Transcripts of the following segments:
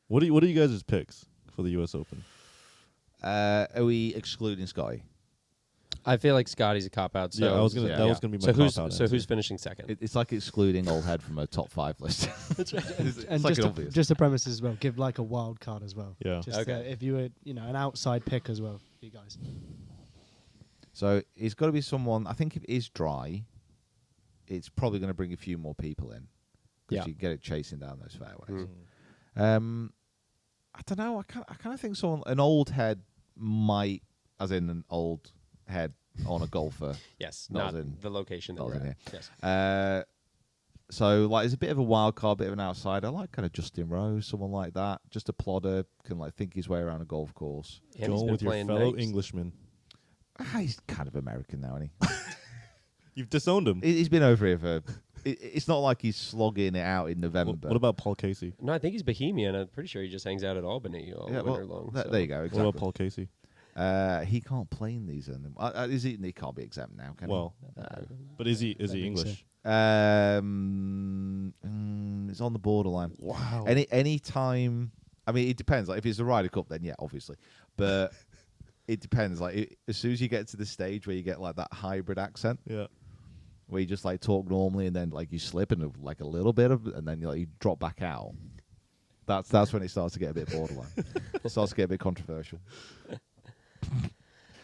What are you guys' picks for the U.S. Open? Are we excluding Scotty? I feel like Scotty's a cop-out. So That was gonna be my cop-out So answer. who's finishing second? It's like excluding Old Head from a top 5 list. And like just the premise as well. Give like a wild card as well. Yeah. Just Okay. if you were, an outside pick as well, for you guys. So it's got to be someone. I think if it is dry, it's probably going to bring a few more people in because Yeah. you get it chasing down those fairways. Mm. I don't know. I kind of think an old head might, as in an old head on a golfer. Yes, Not not as in- the location that not we're as in at. Yes. So like, it's a bit of a wild card, bit of an outsider. I like kind of Justin Rose, someone like that. Just a plodder, can like think his way around a golf course. And he's Going been with your playing fellow nice. Englishman. He's kind of American now, isn't he? You've disowned him. He's been over here for. It's not like he's slogging it out in November. What about Paul Casey? No, I think he's Bohemian. I'm pretty sure he just hangs out at Albany all winter long. So. There you go. Exactly. What about Paul Casey? He can't play in these. Is he? He can't be exempt now, can Well, but is he English? he? It's on the borderline. Wow. Any time. I mean, it depends. Like if it's the Ryder Cup, then yeah, obviously. But it depends. Like as soon as you get to the stage where you get like that hybrid accent, Yeah. where you just like talk normally and then like you slip and like a little bit of, and then you drop back out. That's when it starts to get a bit borderline. It starts to get a bit controversial.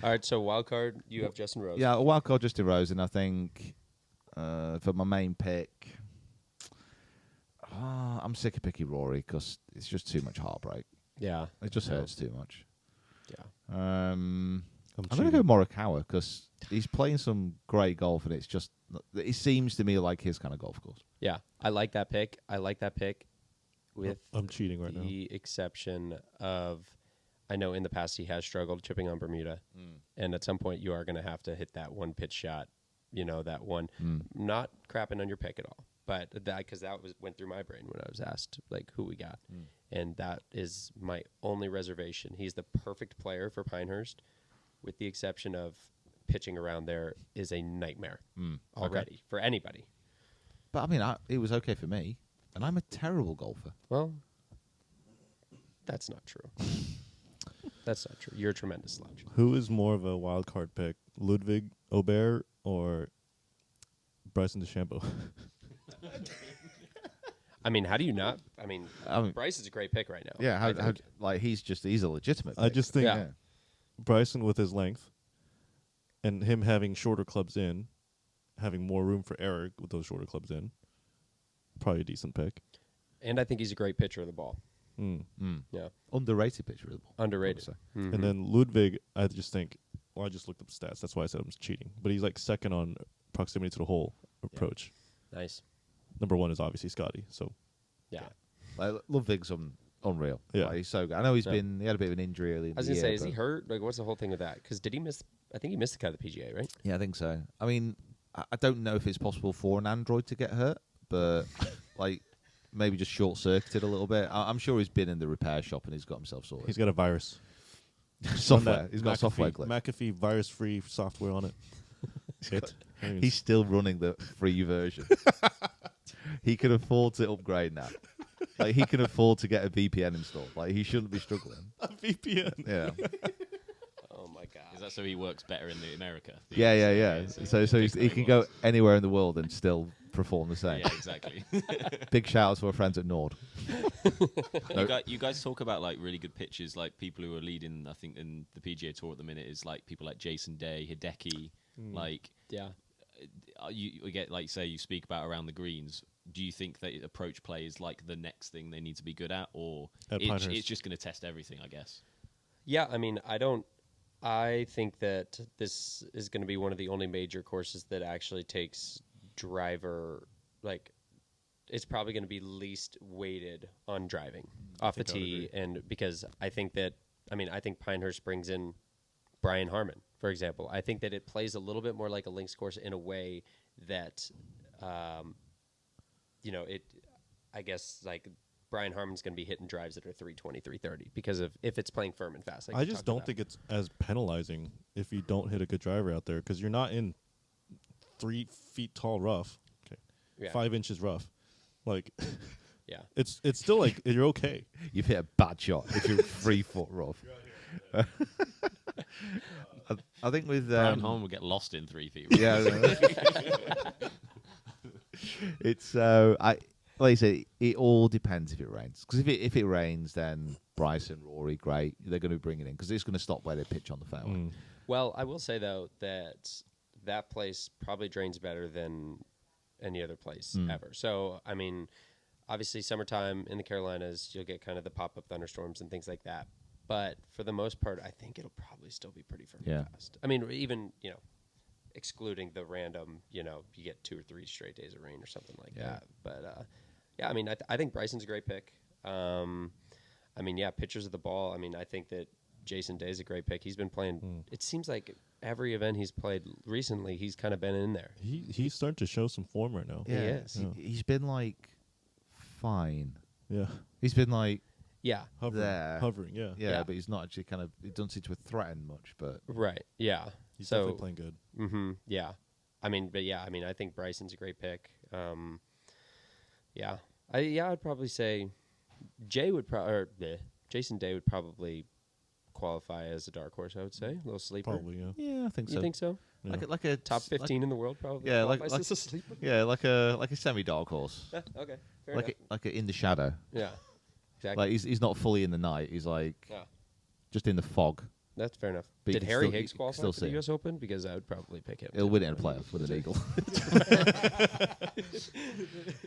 All right, so wild card, you have Justin Rose. Yeah, a wild card Justin Rose, and I think for my main pick, I'm sick of picking Rory because it's just too much heartbreak. Yeah. It just hurts too much. Yeah. I'm going to go Morikawa because he's playing some great golf, and it seems to me like his kind of golf course. Yeah. I like that pick. With I'm cheating right now. the exception of, I know in the past he has struggled chipping on Bermuda, and at some point you are going to have to hit that one pitch shot, that one. Not crapping on your pick at all, but because went through my brain when I was asked like who we got, and that is my only reservation. He's the perfect player for Pinehurst, with the exception of pitching around there is a nightmare already for anybody. But I mean, it was okay for me, and I'm a terrible golfer. Well, that's not true. That's not true. You're a tremendous slouch. Who is more of a wild card pick, Ludwig Aubert or Bryson DeChambeau? I mean, how do you not? I mean, Bryce is a great pick right now. Yeah, he's a legitimate pick. I just think Yeah. Bryson with his length and him having shorter clubs in, having more room for error with those shorter clubs in, probably a decent pick. And I think he's a great pitcher of the ball. Yeah. Underrated pitcher of the ball. Underrated. And then Ludwig, I just think, I just looked up the stats. That's why I said I'm cheating. But he's like second on proximity to the hole approach. Nice. Number one is obviously Scotty. So Yeah. Like, Ludwig's unreal. Yeah. Like, he's so good. I know he had a bit of an injury early in I was the going to year. say, is he hurt? Like, what's the whole thing with that? Because did he miss? I think he missed the cut of the PGA, right? Yeah, I think so. I mean, I don't know if it's possible for an Android to get hurt, but like maybe just short-circuited a little bit. I'm sure he's been in the repair shop and he's got himself sorted. he's got a virus. software. He's got a McAfee, software glitch. McAfee virus-free software on it. He's still running the free version. He can afford to upgrade now. Like he can afford to get a VPN installed. Like he shouldn't be struggling. a VPN. Yeah. Oh my God. Is that so he works better in America? Yeah. So he can go anywhere in the world and still perform the same. Yeah, exactly. Big shout out to our friends at Nord. You guys talk about like really good pitchers, like people who are leading. I think in the PGA Tour at the minute is like people like Jason Day, Hideki. Like, Yeah. you get like say you speak about around the greens. Do you think that approach play is like the next thing they need to be good at, or it's just going to test everything? I guess. Yeah, I mean, I think that this is going to be one of the only major courses that actually takes driver, like, it's probably going to be least weighted on driving off the tee. And because I think Pinehurst brings in Brian Harmon, for example. I think that it plays a little bit more like a links course in a way that, I guess, like, Brian Harmon's going to be hitting drives that are 320, 330 because of if it's playing firm and fast. Like I just don't think it's as penalizing if you don't hit a good driver out there because you're not in 3 feet tall rough. Okay. Yeah. 5 inches rough. Like, Yeah. It's still like you're okay. You've hit a bad shot if you're 3 foot rough. I think with Brian Holm will get lost in 3 feet. yeah, it's like you say, it all depends if it rains. Because if it rains, then Bryson, Rory, great, they're going to bring it in because it's going to stop where they pitch on the fairway. Well, I will say though that place probably drains better than any other place ever. So I mean, obviously summertime in the Carolinas, you'll get kind of the pop-up thunderstorms and things like that. But for the most part, I think it'll probably still be pretty firm and fast. I mean, even excluding the random, you get 2 or 3 straight days of rain or something like that. But yeah, I mean, I think Bryson's a great pick. I mean, yeah, pitchers of the ball. I mean, I think that Jason Day's a great pick. He's been playing. It seems like every event he's played recently, he's kind of been in there. He's starting to show some form right now. Yeah, he is. He's been like fine. Yeah. He's been like hovering. Yeah. yeah, but he's not actually kind of. He doesn't seem to have threatened much, but Right. Yeah. He's so definitely playing good. Yeah. I mean, I think Bryson's a great pick. Yeah. I'd probably say Jason Day would probably qualify as a dark horse. I would say a little sleeper. Probably, yeah. yeah, I think so. You think so? Yeah. Like a Top 15 in the world, probably. Yeah, qualifies as a sleeper. yeah, like a semi dark horse, Okay. Fair like enough. like a in the shadow. Yeah. Exactly. Like he's not fully in the night. He's like just in the fog. That's fair enough. But you Did can Harry still- Higgs you can qualify still for the see U.S. Open? Because I would probably pick him. He'll win it in a playoff with an eagle.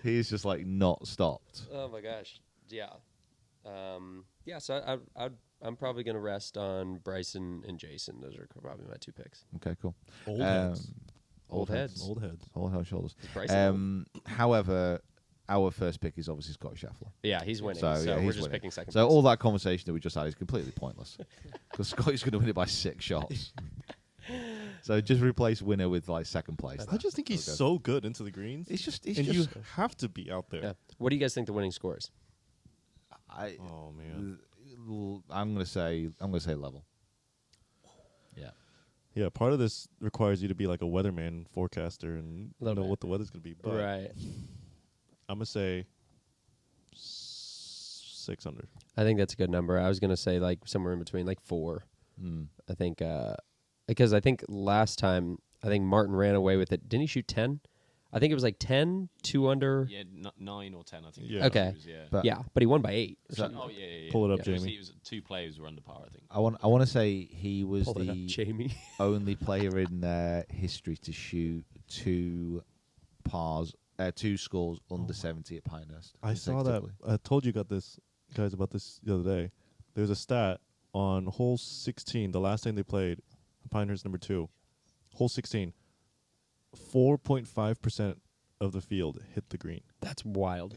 He's just like not stopped. Oh my gosh. Yeah. So I'm probably going to rest on Bryson and Jason. Those are probably my 2 picks. Okay, cool. Old heads. Old heads. Old heads. Old head shoulders. Is Bryson However, our first pick is obviously Scotty Scheffler. Yeah, he's winning. So, So, yeah, we're he's just winning. picking second So place. all that conversation that we just had is completely pointless because Scotty's going to win it by 6 shots. So just replace winner with like second place. I just think he's so good into the greens. It's just you have to be out there. Yeah. What do you guys think the winning score is? Oh man. I'm gonna say level. Yeah. Yeah, part of this requires you to be like a weatherman forecaster and know Little bit. what the weather's going to be. But Right. I'm going to say 600. I think that's a good number. I was going to say like somewhere in between, like 4. I think because I think last time Martin ran away with it. Didn't he shoot 10? I think it was like 10, 2 under. Yeah, 9 or 10, I think. Yeah. Okay. It was, yeah. But But he won by 8. or So- something. Oh, yeah. Pull it up, It was- Jamie. He was 2 players were under par, I think. I want to say he was Pull it up, the Jamie. only player in history to shoot 2 scores under 70 at Pinehurst. I saw that. consecutively. I told you about this the other day. There's a stat on hole 16, the last time they played, Pinehurst number 2, hole 16, 4.5% of the field hit the green. That's wild.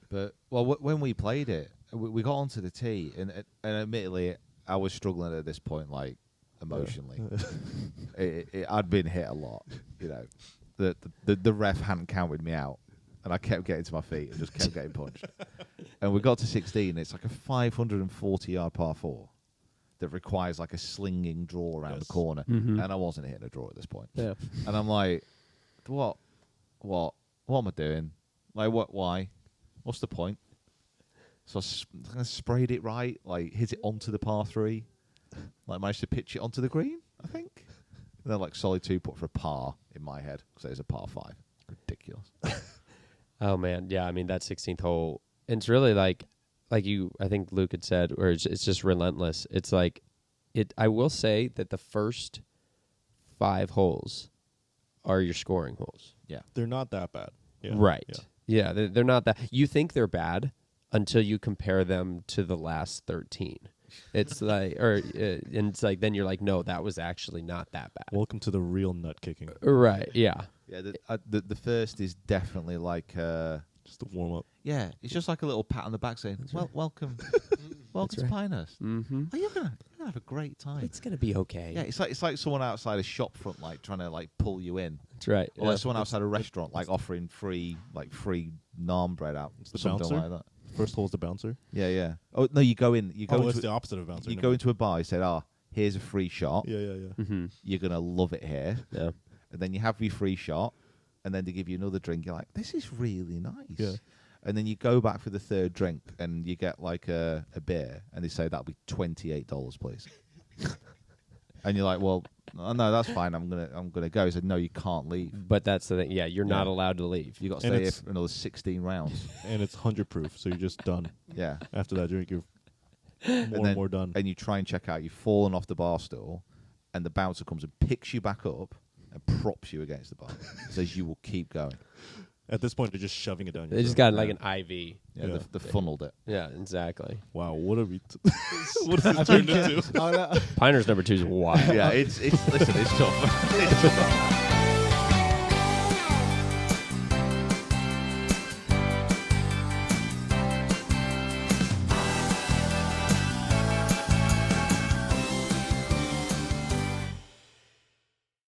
But when we played it, we got onto the tee, and admittedly, I was struggling at this point, like emotionally. I'd been hit a lot, The ref hadn't counted me out, and I kept getting to my feet and just kept getting punched. And we got to 16. It's like a 540-yard par 4 that requires like a slinging draw around the corner, and I wasn't hitting a draw at this point. Yeah. And I'm like, what am I doing? Like, why? What's the point? So I sprayed it right, like hit it onto the par 3, like managed to pitch it onto the green, I think. And then like solid 2 putt for a par in my head because it was a par 5. Ridiculous. Oh man, yeah. I mean that 16th hole, and it's really like you. I think Luke had said, or it's just relentless. It's like it. I will say that the first 5 holes are your scoring holes. Yeah. They're not that bad. Yeah. Right. Yeah. Yeah, they're not that. You think they're bad until you compare them to the last 13. It's like, and it's like then you're like, no, that was actually not that bad. Welcome to the real nut kicking. Right. Yeah. Yeah, the first is definitely like Just a warm up. yeah, it's just like a little pat on the back saying, welcome to Pinehurst. Mm-hmm. Oh, you're gonna have a great time. It's gonna be okay. Yeah, it's like someone outside a shop front like trying to like pull you in. That's right. Or like someone outside a restaurant like offering free naan bread out. It's the something bouncer? like that. First hole's the bouncer. Yeah. Oh no, you go in. You go It's into the opposite of bouncer. you never go into a bar. You said, here's a free shot. Yeah. Mm-hmm. You're gonna love it here. Yeah. And then you have your free shot, and then they give you another drink. You're like, this is really nice. Yeah. and then you go back for the third drink, and you get like a beer, and they say that'll be $28, please. And you're like, well, no, that's fine. I'm gonna go. He said, no, you can't leave. But that's the thing. Yeah, you're not allowed to leave. You got to stay here for another 16 rounds. And it's 100 proof, so you're just done. Yeah. After that drink, you're more and more done. And you try and check out. You've fallen off the bar stool, and the bouncer comes and picks you back up and props you against the bar. Says you will keep going. At this point, they're just shoving it down. They just got like an IV. Yeah. They funneled it. Yeah, exactly. Wow, what are we? What has this turned into? Pinehurst No. 2 is wild. Yeah, it's listen, it's tough. It's tough.